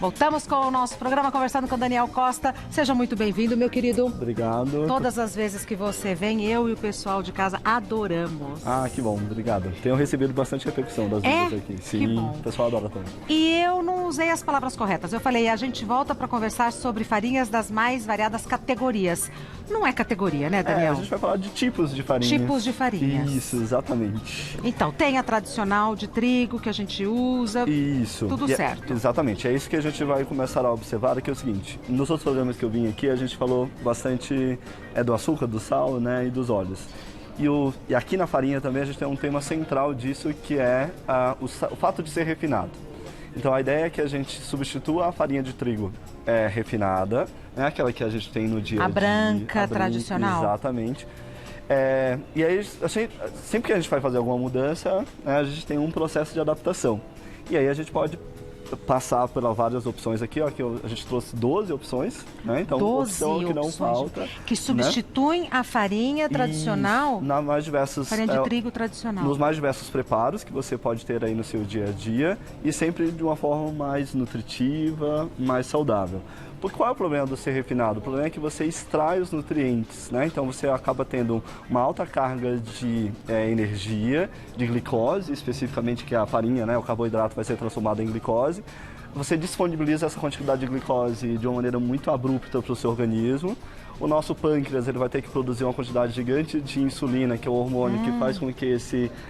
Voltamos com o nosso programa Conversando com Daniel Costa. Seja muito bem-vindo, meu querido. Obrigado. Todas as vezes que você vem, eu e o pessoal de casa adoramos. Ah, que bom, obrigado. Tenho recebido bastante repercussão das vídeos aqui. Sim, que bom. O pessoal adora também. E eu não usei as palavras corretas. Eu falei, a gente volta para conversar sobre farinhas das mais variadas categorias. Não é categoria, né, Daniel? A gente vai falar de tipos de farinha. Tipos de farinhas. Isso, exatamente. Então, tem a tradicional de trigo que a gente usa. Isso. Tudo certo. Exatamente. É isso que a gente vai começar a observar, que é o seguinte. Nos outros programas que eu vim aqui, a gente falou bastante do açúcar, do sal, né, e dos óleos. E aqui na farinha também a gente tem um tema central disso, que é o fato de ser refinado. Então a ideia é que a gente substitua a farinha de trigo refinada, né, aquela que a gente tem no dia a dia. A branca tradicional. Exatamente. E aí, assim, sempre que a gente vai fazer alguma mudança, né, a gente tem um processo de adaptação. E aí a gente pode passar por várias opções aqui, ó, que a gente trouxe 12 opções, né? Então, 12 opção que não falta. Que substituem, né, a farinha tradicional, na mais diversos, farinha de trigo tradicional. Nos mais diversos preparos que você pode ter aí no seu dia a dia e sempre de uma forma mais nutritiva, mais saudável. Porque qual é o problema do ser refinado? O problema é que você extrai os nutrientes, né? Então você acaba tendo uma alta carga de energia, de glicose, especificamente, que é a farinha, né? O carboidrato vai ser transformado em glicose. Você disponibiliza essa quantidade de glicose de uma maneira muito abrupta para o seu organismo. O nosso pâncreas ele vai ter que produzir uma quantidade gigante de insulina, que é o hormônio que faz com que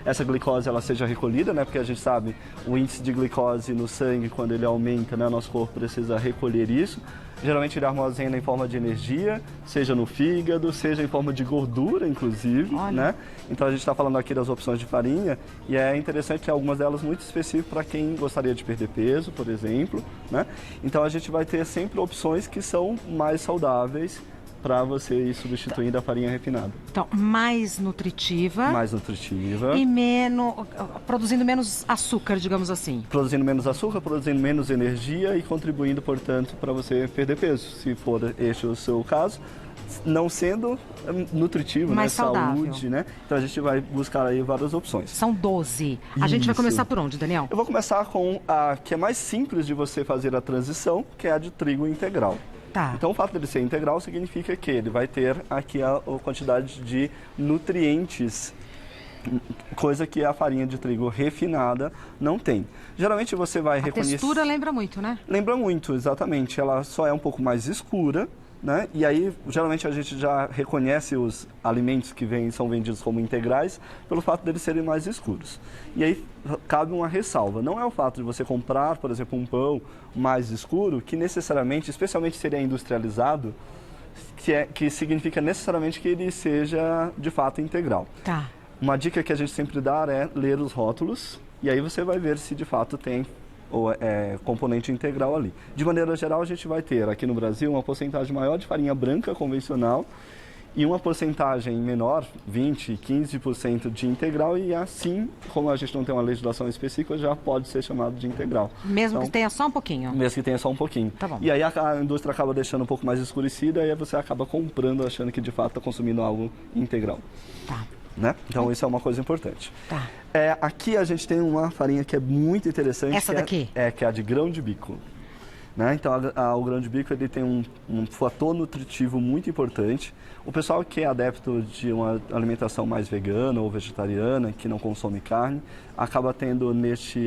essa glicose ela seja recolhida, né? Porque a gente sabe o índice de glicose no sangue, quando ele aumenta, né? Nosso corpo precisa recolher isso. Geralmente ele armazena em forma de energia, seja no fígado, seja em forma de gordura, inclusive, né? Então a gente está falando aqui das opções de farinha e é interessante que algumas delas muito específicas para quem gostaria de perder peso, por exemplo, né? Então a gente vai ter sempre opções que são mais saudáveis para você ir substituindo a farinha refinada. Então, mais nutritiva. Mais nutritiva. E produzindo menos açúcar, digamos assim. Produzindo menos açúcar, produzindo menos energia e contribuindo, portanto, para você perder peso, se for este o seu caso. Não sendo nutritivo, mais né? Saudável. Saúde, né? Então a gente vai buscar aí várias opções. São 12. A gente vai começar por onde, Daniel? Eu vou começar com a que é mais simples de você fazer a transição, que é a de trigo integral. Tá. Então, o fato dele ser integral significa que ele vai ter aqui a quantidade de nutrientes, coisa que a farinha de trigo refinada não tem. Geralmente você vai reconhecer... A textura lembra muito, né? Lembra muito, exatamente. Ela só é um pouco mais escura, né? E aí, geralmente a gente já reconhece os alimentos que são vendidos como integrais pelo fato deles serem mais escuros. E aí cabe uma ressalva. Não é o fato de você comprar, por exemplo, um pão mais escuro que necessariamente, especialmente se ele é industrializado, que significa necessariamente que ele seja de fato integral. Tá. Uma dica que a gente sempre dá é ler os rótulos e aí você vai ver se de fato tem componente integral ali. De maneira geral, a gente vai ter aqui no Brasil uma porcentagem maior de farinha branca convencional e uma porcentagem menor, 20%, 15% de integral e assim, como a gente não tem uma legislação específica, já pode ser chamado de integral. Mesmo então, que tenha só um pouquinho? Mesmo que tenha só um pouquinho. Tá bom. E aí a indústria acaba deixando um pouco mais escurecida e aí você acaba comprando achando que de fato está consumindo algo integral. Tá. Né? Então isso é uma coisa importante. Tá. Aqui a gente tem uma farinha que é muito interessante. Essa daqui? Que é a de grão de bico. Né? Então o grão de bico ele tem um fator nutritivo muito importante. O pessoal que é adepto de uma alimentação mais vegana ou vegetariana, que não consome carne, acaba tendo nesse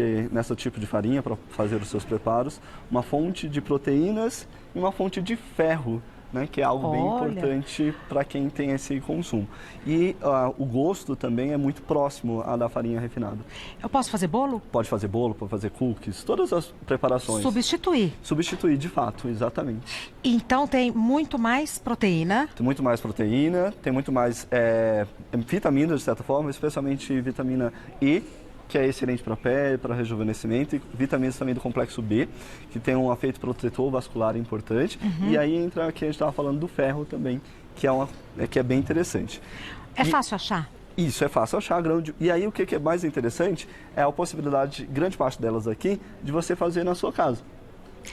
tipo de farinha para fazer os seus preparos, uma fonte de proteínas e uma fonte de ferro, né, que é algo bem importante para quem tem esse consumo. E o gosto também é muito próximo à da farinha refinada. Eu posso fazer bolo? Pode fazer bolo, pode fazer cookies, todas as preparações. Substituir? Substituir, de fato, exatamente. Então tem muito mais proteína? Tem muito mais proteína, tem muito mais vitaminas, de certa forma, especialmente vitamina E, que é excelente para a pele, para rejuvenescimento, e vitaminas também do complexo B, que tem um efeito protetor vascular importante. E aí entra aqui a gente estava falando do ferro também, que é bem interessante. É fácil achar? Isso, é fácil achar. E aí o que é mais interessante é a possibilidade, grande parte delas aqui, de você fazer na sua casa.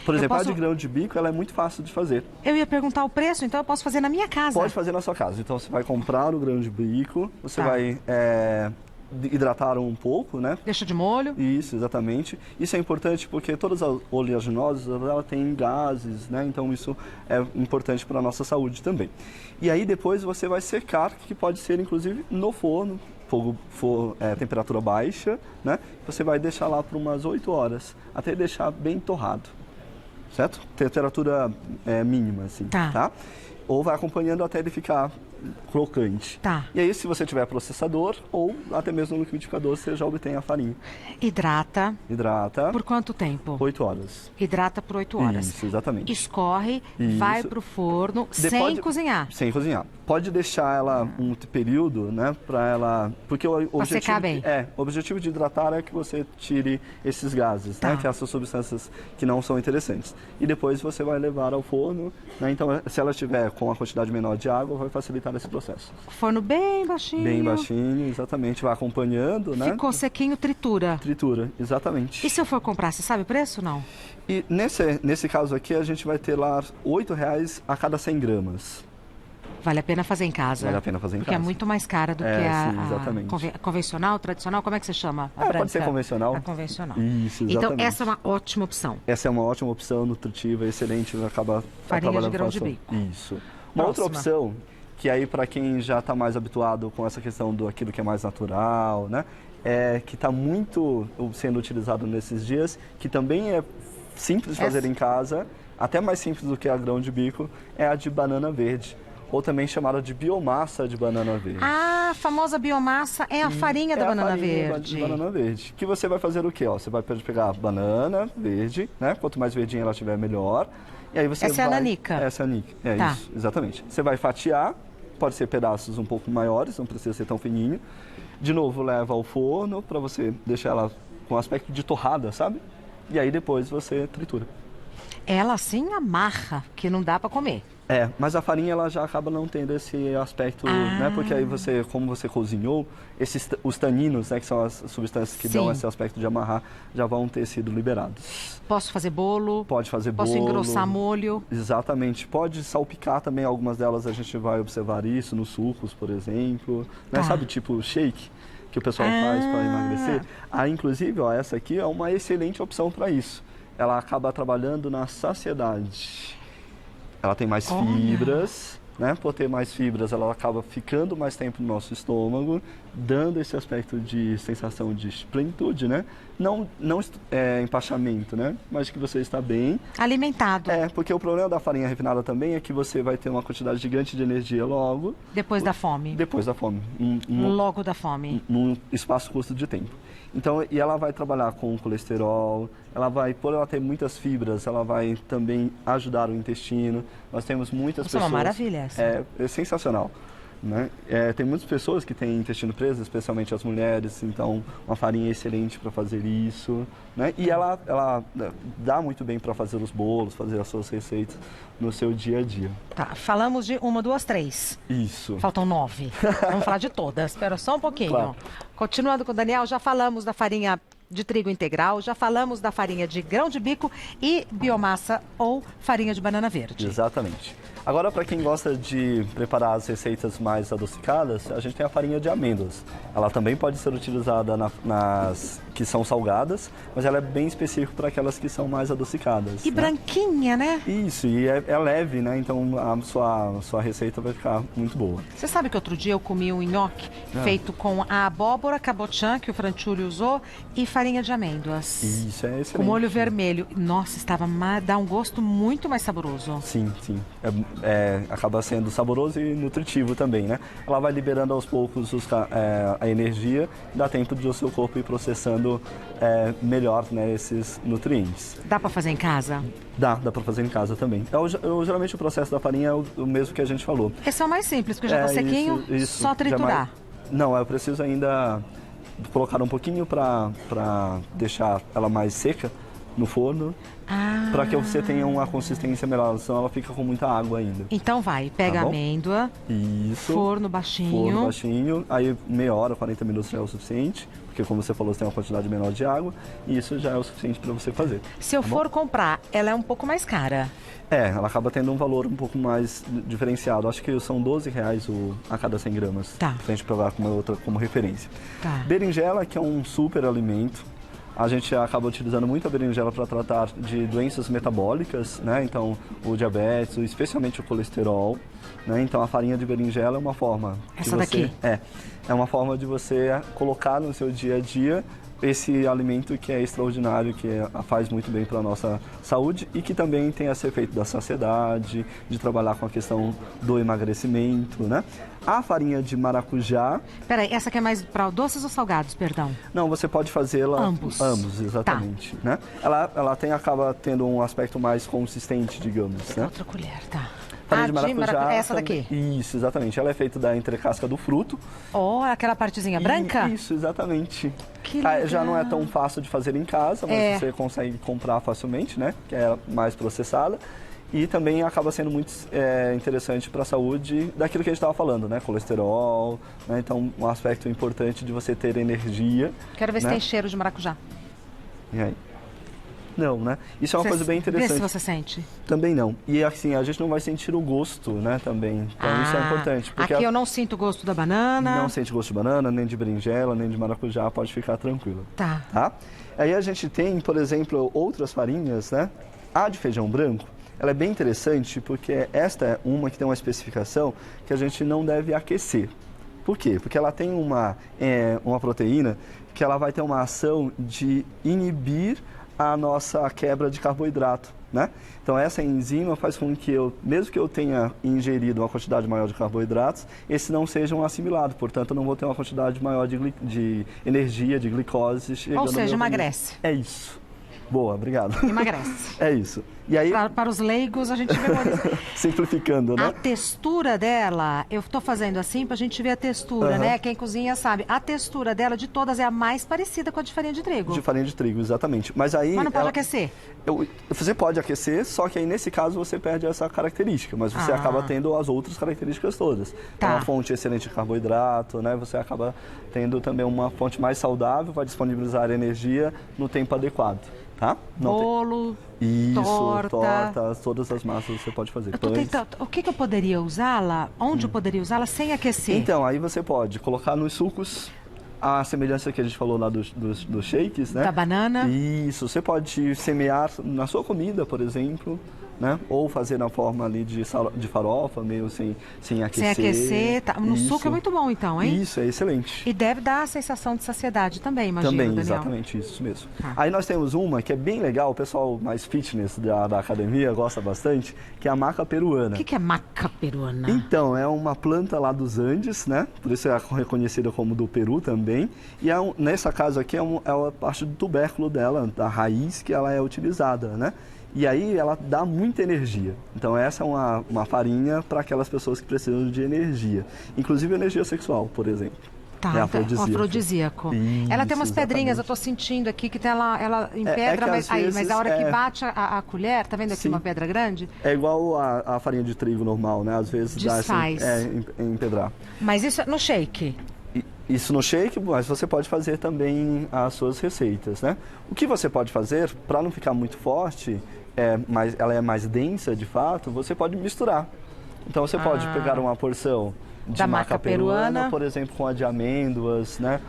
Por exemplo, a de grão de bico, ela é muito fácil de fazer. Eu ia perguntar o preço, então eu posso fazer na minha casa? Pode fazer na sua casa. Então você vai comprar o grão de bico, você vai hidrataram um pouco, né? Deixa de molho. Isso, exatamente. Isso é importante porque todas as oleaginosas, ela tem gases, né? Então isso é importante para a nossa saúde também. E aí depois você vai secar, que pode ser inclusive no forno, temperatura baixa, né? Você vai deixar lá por umas 8 horas, até deixar bem torrado, certo? Temperatura mínima, assim, tá? Ou vai acompanhando até ele ficar crocante. Tá. E aí, se você tiver processador ou até mesmo no liquidificador, você já obtém a farinha. Hidrata. Hidrata. Por quanto tempo? 8 horas. Hidrata por 8 horas. Isso, exatamente. Escorre, Isso. vai pro forno, sem cozinhar. Sem cozinhar. Pode deixar ela um período, né, para ela... Porque o objetivo, secar bem. O objetivo de hidratar é que você tire esses gases, né, que essas substâncias que não são interessantes. E depois você vai levar ao forno, né, então se ela estiver com uma quantidade menor de água, vai facilitar esse processo. Forno bem baixinho. Bem baixinho, exatamente, vai acompanhando, né? Ficou sequinho, tritura. Tritura, exatamente. E se eu for comprar, você sabe o preço, não? E nesse caso aqui, a gente vai ter lá R$8 a cada 100 gramas. Vale a pena fazer em casa. Vale a pena fazer em porque casa. Porque é muito mais cara do que a convencional, tradicional. Como é que você chama? Pode ser convencional. A convencional. Isso, exatamente. Então, essa é uma ótima opção. Essa é uma ótima opção, nutritiva, excelente. Acaba farinha de grão de bico. Isso. Uma outra opção, que aí para quem já está mais habituado com essa questão do aquilo que é mais natural, né? Que está muito sendo utilizado nesses dias, que também é simples de fazer em casa, até mais simples do que a grão de bico, é a de banana verde. Ou também chamada de biomassa de banana verde. Ah, a famosa biomassa é a farinha da banana verde. De banana verde. Que você vai fazer o quê? Você vai pegar a banana verde, né? Quanto mais verdinha ela tiver, melhor. E aí você Essa é a nanica. Essa é a nanica. Isso, exatamente. Você vai fatiar, pode ser pedaços um pouco maiores, não precisa ser tão fininho. De novo, leva ao forno para você deixar ela com aspecto de torrada, sabe? E aí depois você tritura. Ela assim amarra, que não dá para comer. Mas a farinha ela já acaba não tendo esse aspecto, né? Porque aí você, como você cozinhou, os taninos, né, que são as substâncias que dão esse aspecto de amarrar, já vão ter sido liberados. Posso fazer bolo? Pode fazer bolo. Posso engrossar molho? Exatamente. Pode salpicar também, algumas delas a gente vai observar isso nos sucos, por exemplo. Né? Sabe, tipo shake que o pessoal faz para emagrecer? Inclusive, essa aqui é uma excelente opção para isso. Ela acaba trabalhando na saciedade. Ela tem mais fibras, né? Por ter mais fibras, ela acaba ficando mais tempo no nosso estômago, dando esse aspecto de sensação de plenitude, né? Não empachamento, né? Mas que você está bem. Alimentado. Porque o problema da farinha refinada também é que você vai ter uma quantidade gigante de energia logo. Depois da fome. Depois da fome. Logo da fome. Num espaço curto de tempo. Então, e ela vai trabalhar com colesterol, por ela ter muitas fibras, ela vai também ajudar o intestino. Nós temos muitas pessoas... É uma maravilha essa. É sensacional. Né? Tem muitas pessoas que têm intestino preso, especialmente as mulheres, então uma farinha é excelente para fazer isso, né? E ela dá muito bem para fazer os bolos, fazer as suas receitas no seu dia a dia. Tá, falamos de 1, 2, 3. Isso. Faltam 9. Vamos falar de todas, espera só um pouquinho. Claro. Continuando com o Daniel, já falamos da farinha de trigo integral, já falamos da farinha de grão de bico e biomassa ou farinha de banana verde. Exatamente. Agora, para quem gosta de preparar as receitas mais adocicadas, a gente tem a farinha de amêndoas. Ela também pode ser utilizada nas que são salgadas, mas ela é bem específica para aquelas que são mais adocicadas. E branquinha, né? Isso, e é leve, né? Então a sua receita vai ficar muito boa. Você sabe que outro dia eu comi um nhoque feito com a abóbora cabotiã, que o Franciulli usou, e farinha de amêndoas. Isso, é excelente. Com molho vermelho. Nossa, dá um gosto muito mais saboroso. Sim, sim. Acaba sendo saboroso e nutritivo também, né? Ela vai liberando aos poucos a energia, dá tempo de o seu corpo ir processando melhor, né, esses nutrientes. Dá para fazer em casa? Dá para fazer em casa também. Geralmente o processo da farinha é o mesmo que a gente falou. Esse é o mais simples, porque já tá sequinho, só triturar. Não, eu preciso ainda colocar um pouquinho para deixar ela mais seca, no forno, para que você tenha uma consistência melhor, senão ela fica com muita água ainda. Então vai, pega a amêndoa, isso, forno baixinho, aí meia hora, 40 minutos já é o suficiente, porque como você falou, você tem uma quantidade menor de água, e isso já é o suficiente para você fazer. Se eu for comprar, ela é um pouco mais cara. Ela acaba tendo um valor um pouco mais diferenciado. Acho que são R$12 a cada 100 gramas. Tá. Pra gente provar como referência. Tá. Berinjela, que é um super alimento. A gente acaba utilizando muito a berinjela para tratar de doenças metabólicas, né? Então, o diabetes, especialmente o colesterol. Né? Então, a farinha de berinjela é uma forma... Essa daqui? É uma forma de você colocar no seu dia a dia esse alimento que é extraordinário, que faz muito bem para a nossa saúde e que também tem esse efeito da saciedade, de trabalhar com a questão do emagrecimento, né? A farinha de maracujá... Peraí, essa aqui é mais para doces ou salgados, perdão? Não, você pode fazê-la... Ambos. Ambos, exatamente. Tá. Né? Ela acaba tendo um aspecto mais consistente, digamos. Né? Outra colher, tá. Farinha de maracujá, essa daqui? Isso, exatamente. Ela é feita da entrecasca do fruto. Aquela partezinha branca? Isso, exatamente. Que legal. Já não é tão fácil de fazer em casa, mas você consegue comprar facilmente, né? Que é mais processada. E também acaba sendo muito interessante para a saúde daquilo que a gente estava falando, né? Colesterol, né? Então, um aspecto importante de você ter energia. Quero ver se tem cheiro de maracujá. E aí? Não, né? Isso é uma coisa bem interessante. Vê se você sente. Também não. E assim, a gente não vai sentir o gosto, né, também. Então isso é importante. Porque aqui eu não sinto o gosto da banana. Não sente gosto de banana, nem de berinjela, nem de maracujá, pode ficar tranquilo. Tá. Aí a gente tem, por exemplo, outras farinhas, né? A de feijão branco, ela é bem interessante porque esta é uma que tem uma especificação que a gente não deve aquecer. Por quê? Porque ela tem uma proteína que ela vai ter uma ação de inibir a nossa quebra de carboidrato, né? Então essa enzima faz com que mesmo que eu tenha ingerido uma quantidade maior de carboidratos, esses não sejam assimilados, portanto eu não vou ter uma quantidade maior de energia, de glicose chegando ao meu organismo. emagrece. É isso. Boa, obrigado. Emagrece. É isso. E aí, para os leigos, a gente memoriza. Simplificando, né? A textura dela, eu estou fazendo assim para a gente ver a textura, né? Quem cozinha sabe. A textura dela, de todas, é a mais parecida com a de farinha de trigo. De farinha de trigo, exatamente. Mas não pode aquecer? Você pode aquecer, só que aí nesse caso você perde essa característica, mas você acaba tendo as outras características todas. Tá. É uma fonte excelente de carboidrato, né? Você acaba tendo também uma fonte mais saudável, vai disponibilizar energia no tempo adequado. Tá? Bolo, tortas, todas as massas você pode fazer. O que eu poderia usá-la? Onde eu poderia usá-la sem aquecer? Então, aí você pode colocar nos sucos, a semelhança que a gente falou lá dos shakes, né? Da banana. Isso, você pode semear na sua comida, por exemplo, né? Ou fazer na forma ali de farofa, meio sem aquecer. Sem aquecer, tá. No suco é muito bom então, hein? Isso, é excelente. E deve dar a sensação de saciedade também, imagino, Também, Daniel. exatamente, isso mesmo. Aí nós temos uma que é bem legal, o pessoal mais fitness da academia gosta bastante, que é a maca peruana. O que é maca peruana? Então, é uma planta lá dos Andes, né? Por isso é reconhecida como do Peru também. E nessa casa aqui é a parte do tubérculo dela, da raiz que ela é utilizada, né? E aí ela dá muita energia. Então essa é uma farinha para aquelas pessoas que precisam de energia. Inclusive energia sexual, por exemplo. Tá, é afrodisíaco. Isso, ela tem umas pedrinhas, exatamente. Eu estou sentindo aqui que ela em pedra, mas a hora que bate a colher, tá vendo aqui uma pedra grande? É igual a farinha de trigo normal, né? Às vezes desfaz. dá em empedrar. Mas isso é no shake? Isso no shake, mas você pode fazer também as suas receitas, né? O que você pode fazer, para não ficar muito forte, mas ela é mais densa de fato, você pode misturar. Então você pode pegar uma porção de maca peruana, por exemplo, com a de amêndoas, né?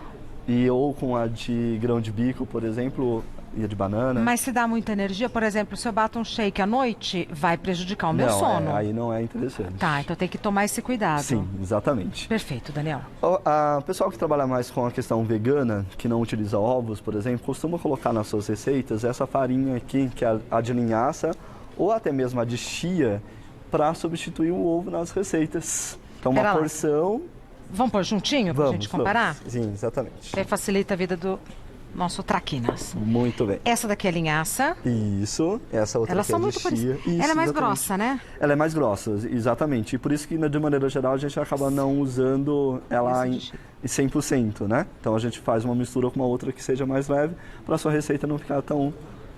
Ou com a de grão de bico, por exemplo, e a de banana. Mas se dá muita energia, por exemplo, se eu bato um shake à noite, vai prejudicar o meu sono. Aí não é interessante. Tá, então tem que tomar esse cuidado. Sim, exatamente. Perfeito, Daniel. O pessoal que trabalha mais com a questão vegana, que não utiliza ovos, por exemplo, costuma colocar nas suas receitas essa farinha aqui, que é a de linhaça, ou até mesmo a de chia, para substituir o ovo nas receitas. Então, uma porção... Vamos pôr juntinho para a gente comparar? Sim, exatamente. Que facilita a vida do nosso traquinas. Muito bem. Essa daqui é linhaça. Isso. Essa outra Elas aqui são é de muito chia. parecidas. Isso, ela é mais exatamente. grossa, né? Ela é mais grossa, exatamente. E por isso que, de maneira geral, a gente acaba não usando ela em 100%, né? Então a gente faz uma mistura com uma outra que seja mais leve, para a sua receita não ficar tão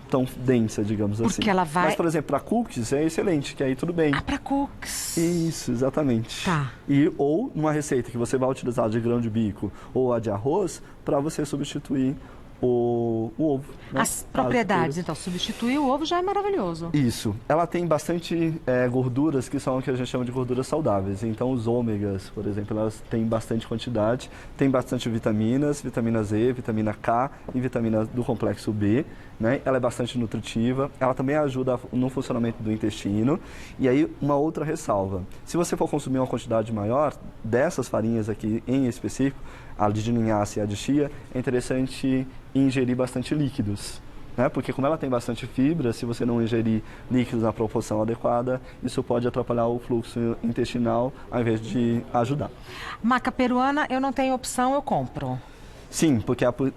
tão densa, digamos assim. Porque ela vai... Mas, por exemplo, para cookies é excelente, que aí tudo bem. Ah, para cookies. Isso, exatamente. Tá. Ou numa receita que você vai utilizar de grão de bico ou a de arroz, para você substituir o ovo. Né? As propriedades, então, substituir o ovo já é maravilhoso. Isso. Ela tem bastante gorduras que são o que a gente chama de gorduras saudáveis. Então, os ômegas, por exemplo, elas têm bastante quantidade, tem bastante vitaminas, vitamina Z, vitamina K e vitamina do complexo B. Né? Ela é bastante nutritiva, ela também ajuda no funcionamento do intestino. E aí, uma outra ressalva. Se você for consumir uma quantidade maior dessas farinhas aqui em específico, a de linhaça e a de chia, é interessante ingerir bastante líquidos. Né? Porque como ela tem bastante fibra, se você não ingerir líquidos na proporção adequada, isso pode atrapalhar o fluxo intestinal ao invés de ajudar. Maca peruana, eu não tenho opção, eu compro. Sim,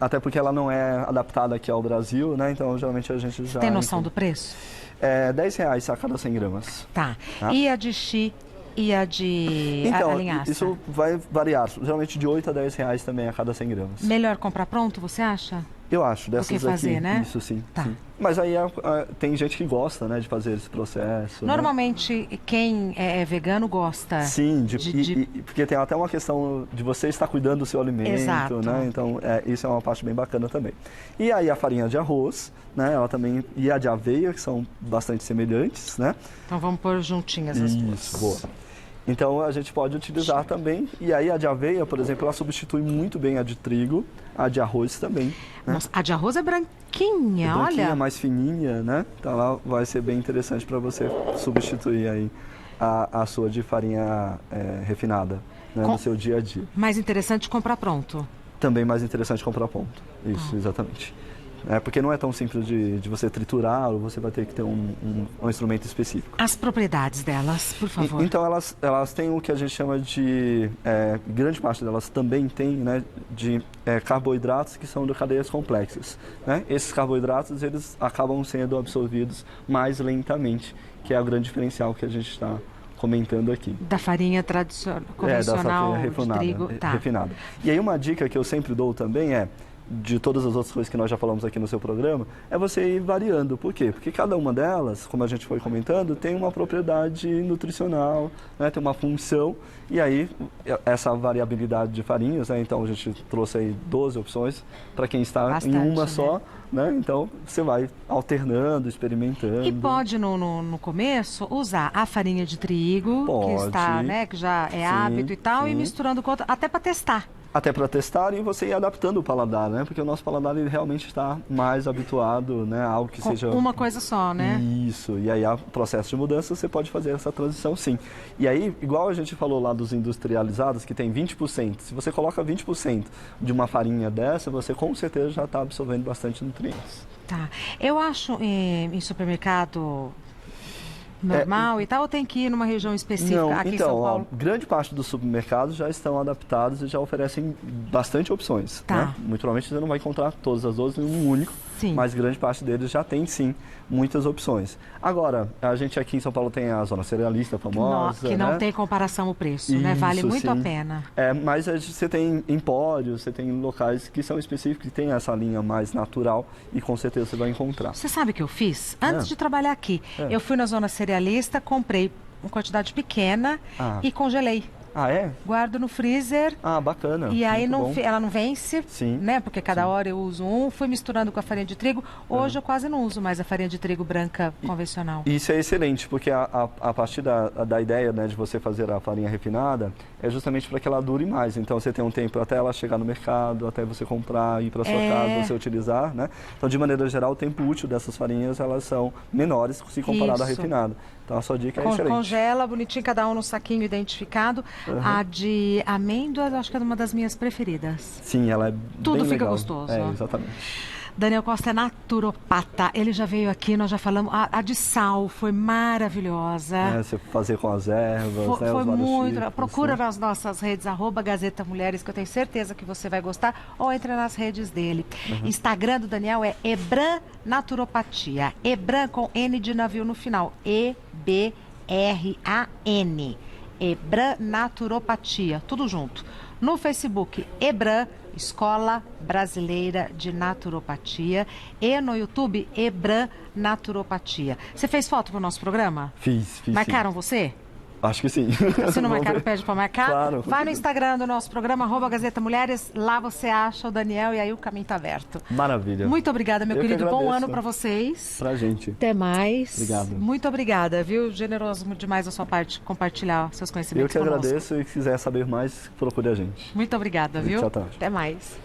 até porque ela não é adaptada aqui ao Brasil, né? Então geralmente a gente já... Tem noção do preço? É R$10 a cada 100 gramas. Tá. E a de chia e a de então, a linhaça? Isso vai variar, geralmente de R$8 a R$10 também a cada 100 gramas. Melhor comprar pronto, você acha? Eu acho, dessas do que fazer, aqui, né? Isso sim, tá. Sim. Mas aí tem gente que gosta, né, de fazer esse processo. Normalmente, né? Quem é vegano gosta. Sim, porque tem até uma questão de você estar cuidando do seu alimento, Exato. Né? Então, isso é uma parte bem bacana também. E aí a farinha de arroz, né, ela também, e a de aveia, que são bastante semelhantes, né? Então vamos pôr juntinhas as duas. Isso, boa. Então a gente pode utilizar também, e aí a de aveia, por exemplo, ela substitui muito bem a de trigo, a de arroz também. Né? Nossa, a de arroz é branquinha, branquinha, olha. mais fininha, né? Então ela vai ser bem interessante para você substituir aí a sua de farinha refinada, né, no seu dia a dia. Mais interessante comprar pronto. Também mais interessante comprar pronto, isso, exatamente. Porque não é tão simples de você triturar, ou você vai ter que ter um instrumento específico. As propriedades delas, por favor. Então, elas têm o que a gente chama de... grande parte delas também tem, né, de carboidratos que são de cadeias complexas. Né? Esses carboidratos, eles acabam sendo absorvidos mais lentamente, que é o grande diferencial que a gente está comentando aqui. Da farinha tradicional, convencional, da farinha de trigo. refinada. E aí uma dica que eu sempre dou também de todas as outras coisas que nós já falamos aqui no seu programa, é você ir variando. Por quê? Porque cada uma delas, como a gente foi comentando, tem uma propriedade nutricional, né, tem uma função, e aí essa variabilidade de farinhas, né, então a gente trouxe aí 12 opções para quem está bastante, em uma né? só, né, então você vai alternando, experimentando. E pode no começo usar a farinha de trigo, que está, né, que já é hábito e tal, e misturando com outra, até para testar. Até para testar e você ir adaptando o paladar, né? Porque o nosso paladar ele realmente está mais habituado, né, a algo que seja uma coisa só, né? Isso. E aí há processo de mudança, você pode fazer essa transição, sim. E aí, igual a gente falou lá dos industrializados, que tem 20%, se você coloca 20% de uma farinha dessa, você com certeza já está absorvendo bastante nutrientes. Tá. Eu acho em supermercado normal e tal, ou tem que ir numa região específica? Não, aqui em São Paulo? Grande parte dos supermercados já estão adaptados e já oferecem bastante opções. Tá. Né? Muito provavelmente você não vai encontrar todas as 12 em um único, sim, mas grande parte deles já tem, sim, muitas opções. Agora, a gente aqui em São Paulo tem a zona cerealista famosa, que não né? tem comparação o preço, né? Vale muito a pena. Mas você tem empórios, você tem locais que são específicos, que tem essa linha mais natural e com certeza você vai encontrar. Você sabe o que eu fiz? Antes de trabalhar aqui, eu fui na zona cerealista, comprei uma quantidade pequena e congelei. Ah, é? Guardo no freezer. Ah, bacana. E aí ela não vence, sim, né? Porque cada hora eu uso fui misturando com a farinha de trigo. Hoje eu quase não uso mais a farinha de trigo branca convencional. Isso é excelente, porque a partir da ideia, né, de você fazer a farinha refinada, é justamente para que ela dure mais. Então você tem um tempo até ela chegar no mercado, até você comprar, ir para sua casa, você utilizar, né? Então, de maneira geral, o tempo útil dessas farinhas, elas são menores se comparado à refinada. Então a sua dica é excelente. Congela bonitinho, cada um no saquinho identificado. A de amêndoas, acho que é uma das minhas preferidas. Sim, ela é Tudo bem fica legal. gostoso. Exatamente. Daniel Costa é naturopata. Ele já veio aqui, nós já falamos. A de sal foi maravilhosa. Você fazer com as ervas, foi muito. Tipos, procura né? nas nossas redes, @Gazeta Mulheres, que eu tenho certeza que você vai gostar. Ou entra nas redes dele. Instagram do Daniel é Ebran Naturopatia. Ebran com N de navio no final. EBRAN. Ebran Naturopatia. Tudo junto. No Facebook, EBRAM, Escola Brasileira de Naturopatia. E no YouTube, EBRAM Naturopatia. Você fez foto pro nosso programa? Fiz. Marcaram você? Acho que sim. Se não marcaram, pede para marcar. Claro. Vai no Instagram do nosso programa, @Gazeta Mulheres. Lá você acha o Daniel e aí o caminho tá aberto. Maravilha. Muito obrigada, meu Eu querido. que Bom agradeço. ano para vocês. Pra gente. Até mais. Obrigado. Muito obrigada, viu? Generoso demais da sua parte compartilhar seus conhecimentos Eu que conosco. agradeço e se quiser saber mais, procure a gente. Muito obrigada, viu? Tchau, tchau. Até mais.